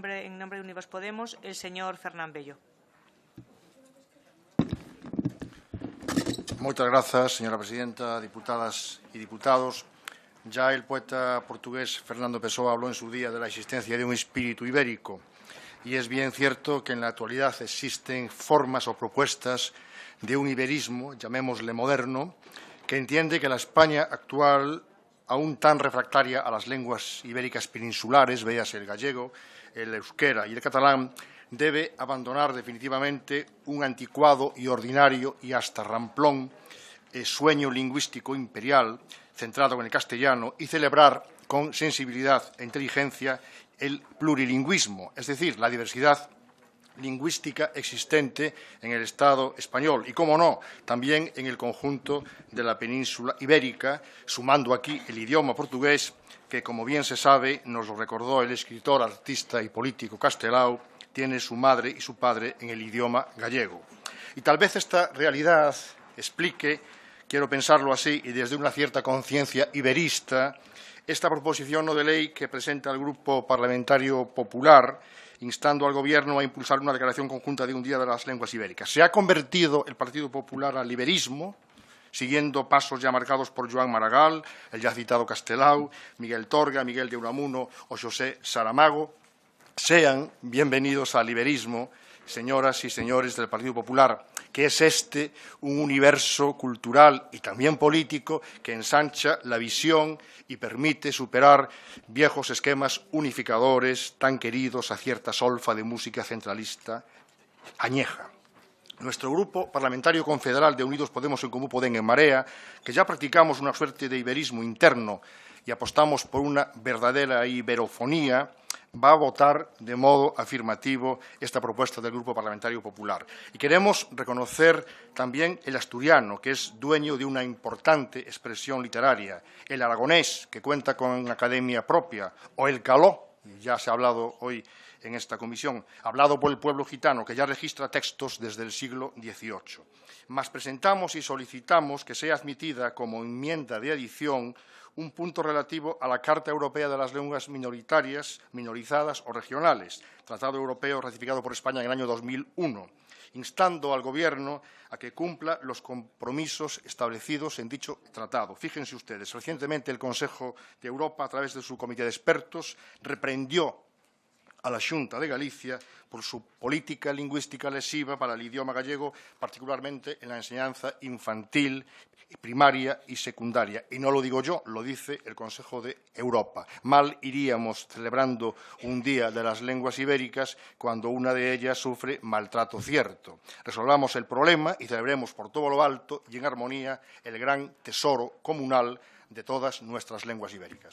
En nombre de Unidos Podemos, el señor Fernán Bello. Moitas grazas, señora presidenta, diputadas y diputados. Ya el poeta portugués Fernando Pessoa habló en su día de la existencia de un espíritu ibérico. Y es bien cierto que en la actualidad existen formas o propuestas de un iberismo, llamémosle moderno, que entiende que la España actual, aún tan refractaria a las lenguas ibéricas peninsulares, véase el gallego, el euskera y el catalán, debe abandonar definitivamente un anticuado y ordinario y hasta ramplón sueño lingüístico imperial centrado en el castellano y celebrar con sensibilidad e inteligencia el plurilingüismo, es decir, la diversidad lingüística existente en el Estado español y, cómo no, también en el conjunto de la península ibérica, sumando aquí el idioma portugués, que, como bien se sabe, nos lo recordó el escritor, artista y político Castelao, tiene su madre y su padre en el idioma gallego. Y tal vez esta realidad explique, quiero pensarlo así, y desde una cierta conciencia iberista, esta proposición no de ley que presenta el Grupo Parlamentario Popular, instando al Gobierno a impulsar una declaración conjunta de un Día de las Lenguas Ibéricas. ¿Se ha convertido el Partido Popular al iberismo, siguiendo pasos ya marcados por Joan Maragall, el ya citado Castelao, Miguel Torga, Miguel de Unamuno o José Saramago? Sean bienvenidos al iberismo, señoras y señores del Partido Popular, que es un universo cultural y también político que ensancha la visión y permite superar viejos esquemas unificadores tan queridos a cierta solfa de música centralista añeja. Nuestro Grupo Parlamentario Confederal de Unidos Podemos en Comú Podem en Marea, que ya practicamos una suerte de iberismo interno y apostamos por una verdadera iberofonía, va a votar de modo afirmativo esta propuesta del Grupo Parlamentario Popular. Y queremos reconocer también el asturiano, que es dueño de una importante expresión literaria, el aragonés, que cuenta con academia propia, o el caló, ya se ha hablado hoy en esta comisión, hablado por el pueblo gitano, que ya registra textos desde el siglo XVIII. Mas presentamos y solicitamos que sea admitida como enmienda de adición un punto relativo a la Carta Europea de las Lenguas Minoritarias, Minorizadas o Regionales, Tratado Europeo ratificado por España en el año 2001, instando al Gobierno a que cumpla los compromisos establecidos en dicho tratado. Fíjense ustedes, recientemente el Consejo de Europa, a través de su comité de expertos, reprendió a la Xunta de Galicia por su política lingüística lesiva para el idioma gallego, particularmente en la enseñanza infantil, primaria y secundaria. Y no lo digo yo, lo dice el Consejo de Europa. Mal iríamos celebrando un Día de las Lenguas Ibéricas cuando una de ellas sufre maltrato cierto. Resolvamos el problema y celebremos por todo lo alto y en armonía el gran tesoro comunal de todas nuestras lenguas ibéricas.